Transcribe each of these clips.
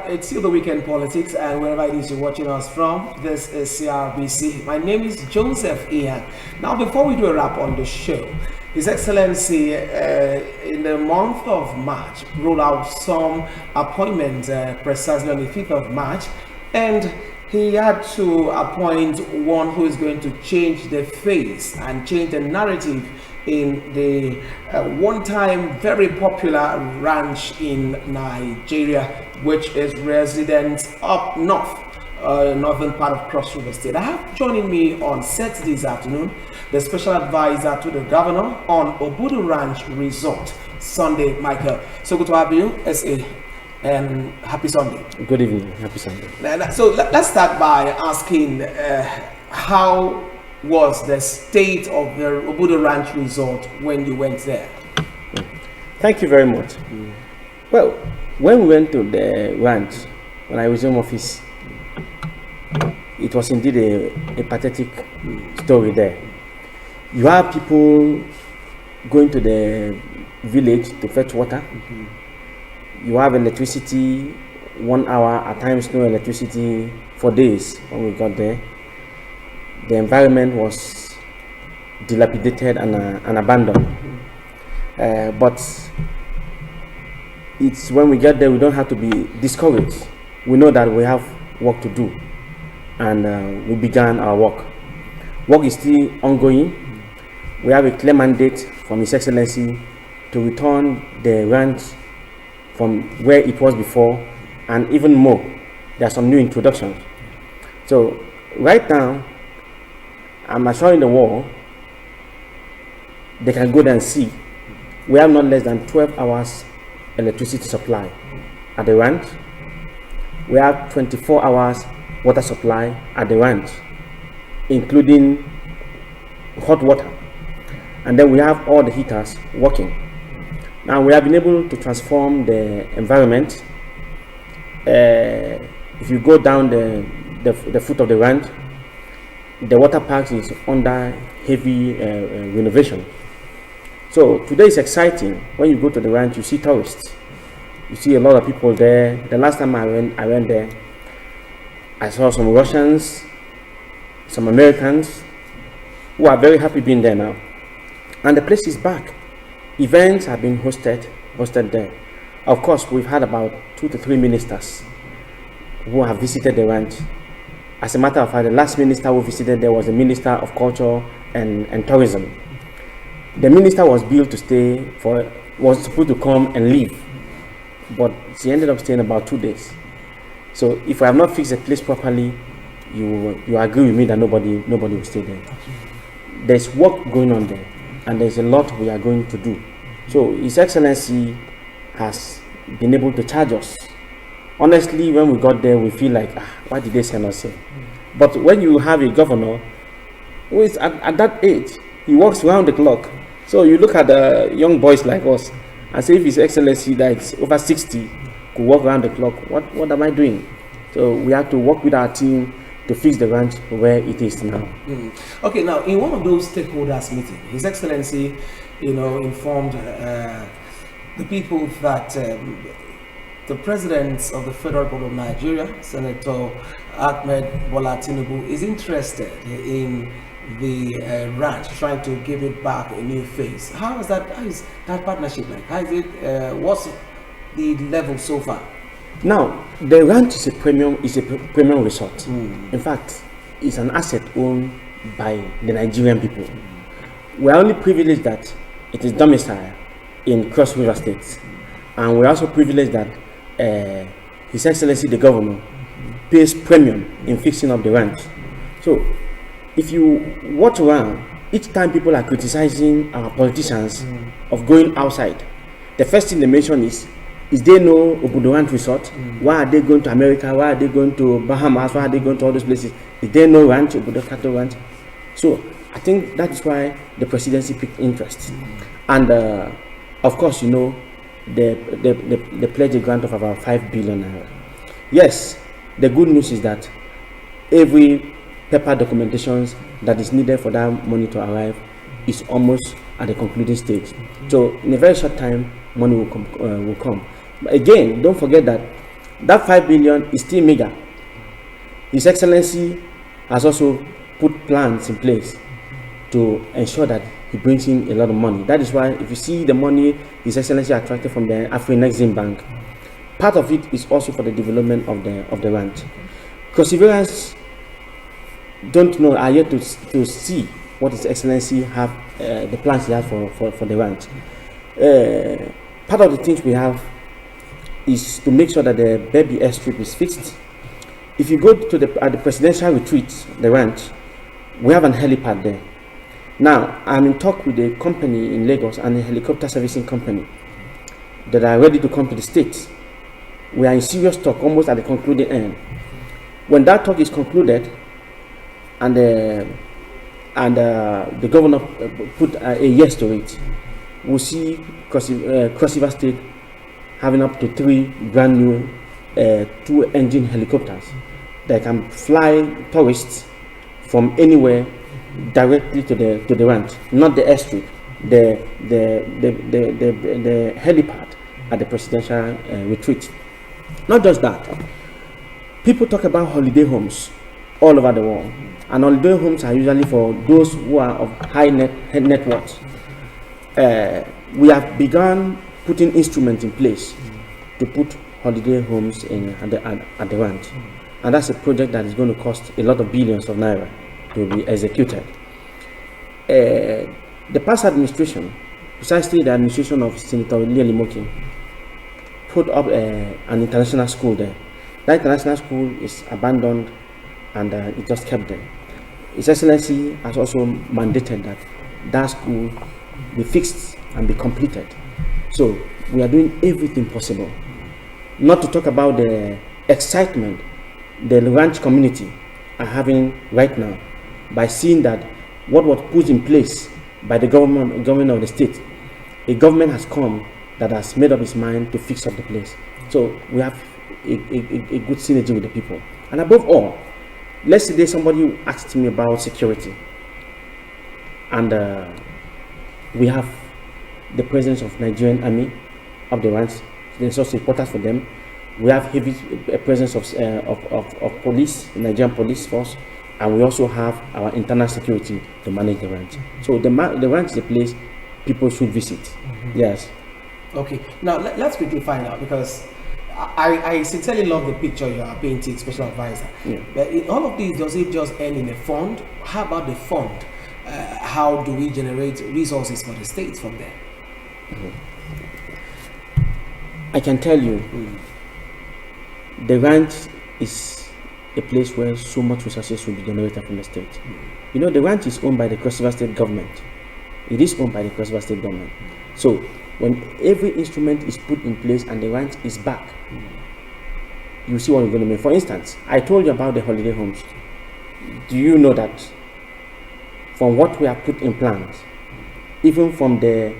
it's still the weekend politics, and wherever it is you're watching us from, this is CRBC. My name is Joseph Ian. Now, before we do a wrap on the show, His Excellency, in the month of March, rolled out some appointments precisely on the 5th of March, and he had to appoint one who is going to change the face and change the narrative in the one-time very popular ranch in Nigeria, which is resident up north, northern part of Cross River State. I have joining me on set this afternoon the special advisor to the governor on Obudu Ranch Resort, Sunday Michael. So good to have you, SA, and happy Sunday. Good evening, happy Sunday. So let's start by asking how was the state of the Obudu Ranch Resort when you went there? Thank you very much. Well, when we went to the ranch, when I resumed office, it was indeed a pathetic story there. You have people going to the village to fetch water. You have electricity 1 hour, at times no electricity for days when we got there. The environment was dilapidated and abandoned. But it's when we get there, we don't have to be discouraged. We know that we have work to do, and we began our work. Work is still ongoing. We have a clear mandate from His Excellency to return the ranch from where it was before, and even more. There are some new introductions. So right now, I'm assuring the world they can go there and see. We have not less than 12 hours electricity supply at the ranch. We have 24 hours water supply at the ranch, including hot water. And then we have all the heaters working. Now we have been able to transform the environment. If you go down the foot of the ranch, the water park is under heavy renovation. So today is exciting. When you go to the ranch, you see tourists. You see a lot of people there. The last time I went there, I saw some Russians, some Americans, who are very happy being there now. And the place is back. Events have been hosted there. Of course, we've had about 2 to 3 ministers who have visited the ranch. As a matter of fact, the last minister who visited there was the Minister of Culture and Tourism. The minister was billed to stay was supposed to come and leave, but she ended up staying about 2 days. So if I have not fixed the place properly, you agree with me that nobody will stay there. There's work going on there, and there's a lot we are going to do. So His Excellency has been able to charge us. Honestly, when we got there, we feel like, why did they send us here? But when you have a governor who is at that age, he works around the clock. So you look at the young boys like us and say, if His Excellency that is over 60 could work around the clock, what am I doing? So we have to work with our team to fix the ranch where it is now. Okay, now in one of those stakeholders meetings, His Excellency, informed the people that the President of the Federal Republic of Nigeria, Senator Ahmed Bola Tinubu, is interested in the ranch, trying to give it back a new face. How is that partnership like? How is it? What's the level so far? Now, the ranch is a premium resort. In fact, it's an asset owned by the Nigerian people. We are only privileged that it is domiciled in Cross River State, and we are also privileged that His Excellency the Governor pays premium in fixing up the ranch. So if you watch around, each time people are criticizing our politicians of going outside, the first thing they mention is they know Obudu Ranch Resort? Why are they going to America? Why are they going to Bahamas? Why are they going to all those places? Is there no ranch, Obudu Cattle Ranch? So I think that is why the presidency picked interest. And of course, they pledged a grant of about 5 billion naira. Yes, the good news is that every paper documentations that is needed for that money to arrive is almost at the concluding stage. So in a very short time, money will come. But again, don't forget that that 5 billion is still meager. His Excellency has also put plans in place to ensure that he brings in a lot of money. That is why if you see the money His Excellency attracted from the Afrexim Bank, part of it is also for the development of the ranch. Perseverance don't know, are yet to see what His Excellency have, the plans he has for the ranch. Part of the things we have is to make sure that the baby airstrip is fixed. If you go to the presidential retreat, the ranch, we have an helipad there. Now, I'm in talk with a company in Lagos and a helicopter servicing company that are ready to come to the States. We are in serious talk, almost at the concluding end. When that talk is concluded, and the governor put a yes to it, we'll see Cross River State having up to 3 brand new 2-engine helicopters that can fly tourists from anywhere directly to the ranch, not the airstrip, the helipad at the presidential retreat. Not just that, people talk about holiday homes all over the world, and holiday homes are usually for those who are of high net worth. We have begun putting instruments in place to put holiday homes at the ranch, and that's a project that is going to cost a lot of billions of naira to be executed. The past administration, precisely the administration of Senator Lee Limoki, put up an international school there. That international school is abandoned, and it just kept there. His Excellency has also mandated that that school be fixed and be completed. So we are doing everything possible. Not to talk about the excitement the ranch community are having right now by seeing that what was put in place by the government of the state, a government has come that has made up its mind to fix up the place. So we have a good synergy with the people. And above all, let's say somebody asked me about security, and we have the presence of Nigerian army of the ranch. There's also important for them. We have heavy presence of police, Nigerian police force, and we also have our internal security to manage the ranch. So the ranch is a place people should visit. Yes. Okay. Now let's quickly find out, because I sincerely love the picture you are painting, special advisor. Yeah. But in all of these, does it just end in a fund? How about the fund? How do we generate resources for the states from there? I can tell you, the ranch is a place where so much resources will be generated from the state. You know, the ranch is owned by the Cross River State government. It is owned by the Cross River State government. So when every instrument is put in place and the ranch is back, you see what we're going to make. For instance, I told you about the holiday homes. Do you know that from what we have put in plans, even from the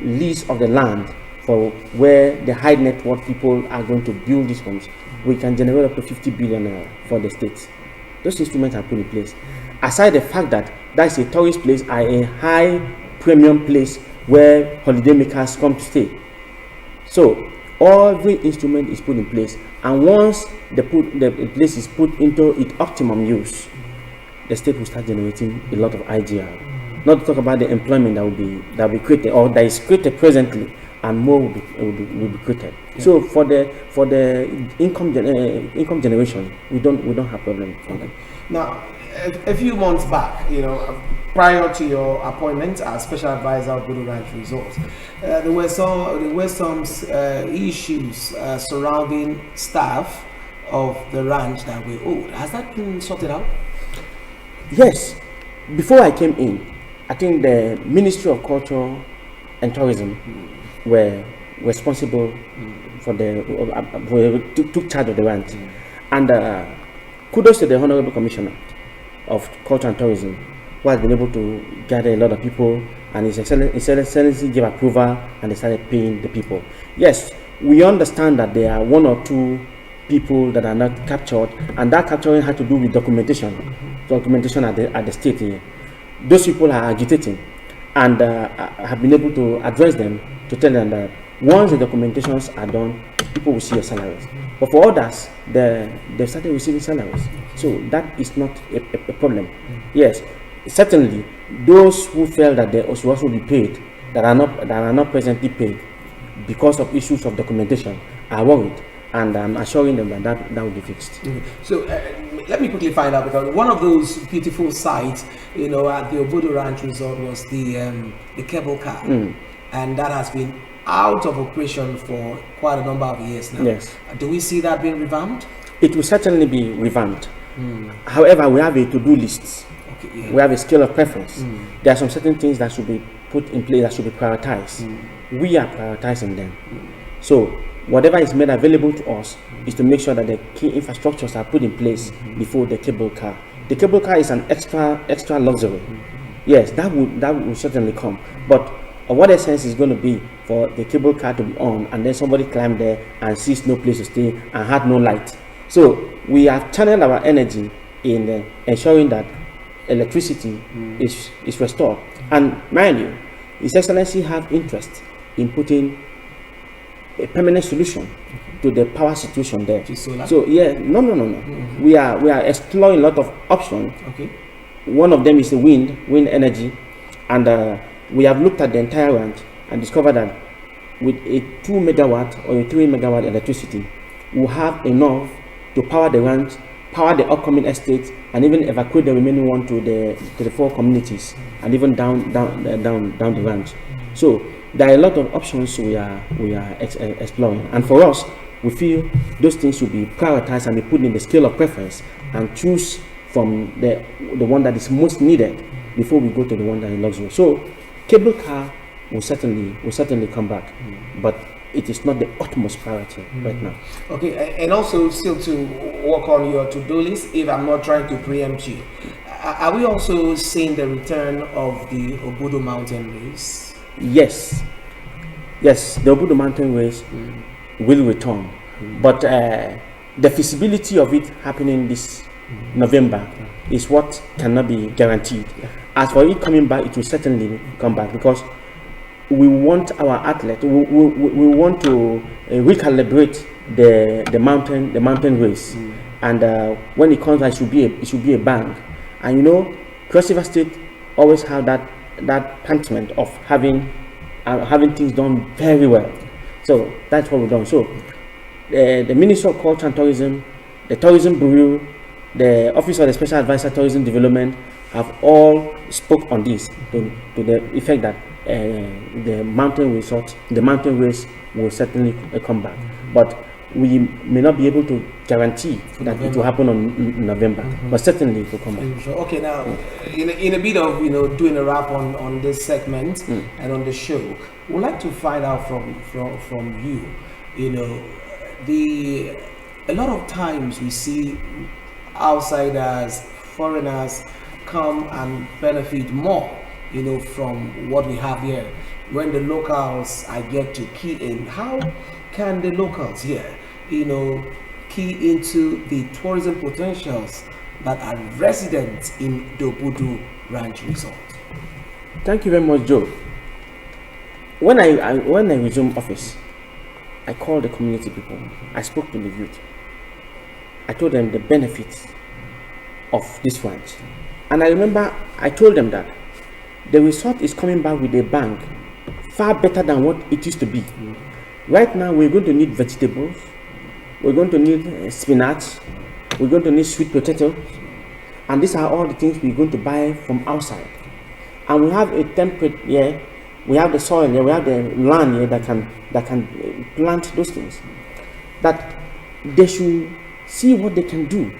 lease of the land for where the high net worth people are going to build these homes, we can generate up to 50 billion for the states. Those instruments are put in place. Aside the fact that that's a tourist place, a high premium place where holiday makers come to stay. So every instrument is put in place, and once the place is put into its optimum use, the state will start generating a lot of IGR. Not to talk about the employment that will be created, or that is created presently, and more will be created. Yeah. So for the income generation, we don't have problem from that. Now, a few months back, prior to your appointment as special advisor of Bodo Ranch Resorts, there were some issues surrounding staff of the ranch that were owed. Has that been sorted out? Yes. Before I came in, I think the Ministry of Culture and Tourism were responsible for took charge of the ranch, and kudos to the Honorable Commissioner of Culture and Tourism, who has been able to gather a lot of people, and His Excellency gave approval and they started paying the people. Yes, we understand that there are 1 or 2 people that are not captured, and that capturing had to do with documentation at the state here. Those people are agitating, and have been able to address them to tell them that once the documentations are done, people will see your salaries. But for others, they started receiving salaries. So that is not a problem. Yes, certainly those who felt that they should also be paid that are not presently paid because of issues of documentation are worried, and I'm assuring them that will be fixed. So let me quickly find out, because one of those beautiful sites, at the Obudu Ranch Resort was the cable car, and that has been out of operation for quite a number of years now. Yes. Do we see that being revamped? It will certainly be revamped. However, we have a to-do list. Okay, yeah. We have a scale of preference. There are some certain things that should be put in place, that should be prioritized. We are prioritizing them. So whatever is made available to us is to make sure that the key infrastructures are put in place before the cable car. The cable car is an extra luxury. Yes, that will certainly come. But what essence is going to be for the cable car to be on and then somebody climb there and sees no place to stay and had no light? So we have channeled our energy in ensuring that electricity is restored. And mind you, His Excellency have interest in putting a permanent solution to the power situation there. So yeah, no. We are exploring a lot of options. Okay. One of them is the wind energy, and we have looked at the entire ranch and discovered that with a 2 megawatt or a 3 megawatt electricity, we'll have enough to power the ranch, power the upcoming estates, and even evacuate the remaining one to the 4 communities, and even down the ranch. So there are a lot of options we are exploring, and for us, we feel those things should be prioritized and be put in the scale of preference, and choose from the one that is most needed before we go to the one that is luxury. So cable car will certainly come back, but it is not the utmost priority right now. Okay, and also still to work on your to-do list, if I'm not trying to preempt you, are we also seeing the return of the Obudu Mountain Race? Yes, the Obudu Mountain Race will return, but the feasibility of it happening this November is what cannot be guaranteed. As for it coming back, it will certainly come back, because we want our athlete, we want to recalibrate the mountain race, and when it comes back, it should be a bang. And Cross River State always have that punishment of having things done very well. So that's what we've done. So the Ministry of Culture and Tourism, the Tourism Bureau, the Office of the Special Advisor Tourism Development have all spoke on this to the effect that the mountain race will certainly come back, but we may not be able to guarantee that it will happen on November, but certainly it will come back. Okay, now in a bit of doing a wrap on this segment and on the show, we'd like to find out from you. A lot of times we see outsiders, foreigners come and benefit more from what we have here, when the locals are yet to key in. How can the locals here key into the tourism potentials that are resident in the Obudu Ranch Resort? Thank you very much, Joe. When I resumed office, I called the community people. I spoke to the youth. I told them the benefits of this ranch, and I remember I told them that the resort is coming back with a bang, far better than what it used to be. Right now, we're going to need vegetables, we're going to need spinach, we're going to need sweet potatoes, and these are all the things we're going to buy from outside. And we have a temperate here, we have the soil here, we have the land here that can plant those things. That they should see what they can do.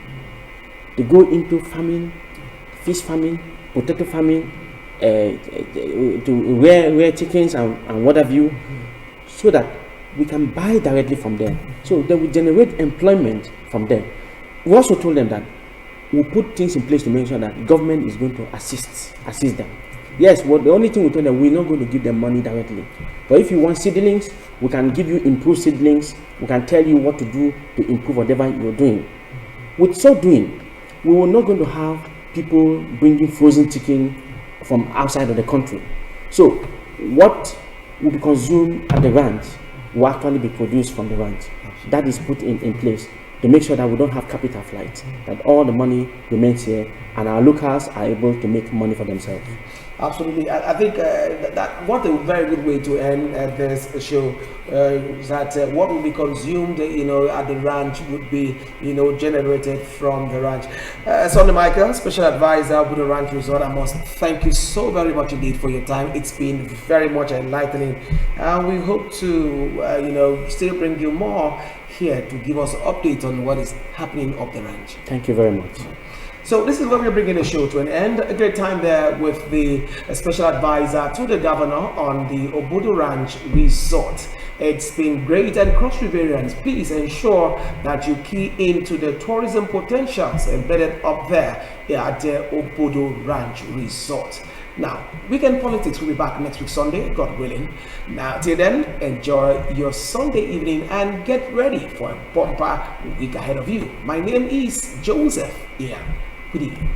They go into farming, fish farming, potato farming, to rear chickens and what have you, so that we can buy directly from them. So they will generate employment from them. We also told them that we'll put things in place to make sure that government is going to assist them. Yes, the only thing we told them, we're not going to give them money directly. But if you want seedlings, we can give you improved seedlings. We can tell you what to do to improve whatever you're doing. With so doing, we were not going to have people bringing frozen chicken from outside of the country. So what will be consumed at the ranch will actually be produced from the ranch. That is put in place to make sure that we don't have capital flight, that all the money remains here and our locals are able to make money for themselves. Absolutely. I think that what a very good way to end this show. That what will be consumed, at the ranch would be, generated from the ranch. Sunday Michael, special advisor of the Ranch Resort, I must thank you so very much indeed for your time. It's been very much enlightening, and we hope to, still bring you more here to give us an update on what is happening up the ranch. Thank you very much. So this is where we're bringing the show to an end. A great time there with the special advisor to the governor on the Obudu Ranch Resort. It's been great, and Cross Riverians, please ensure that you key into the tourism potentials embedded up there at the Obudu Ranch Resort. Now, Weekend Politics will be back next week Sunday, God willing. Now, till then, enjoy your Sunday evening and get ready for a bumper week ahead of you. My name is Joseph Ian. Good evening.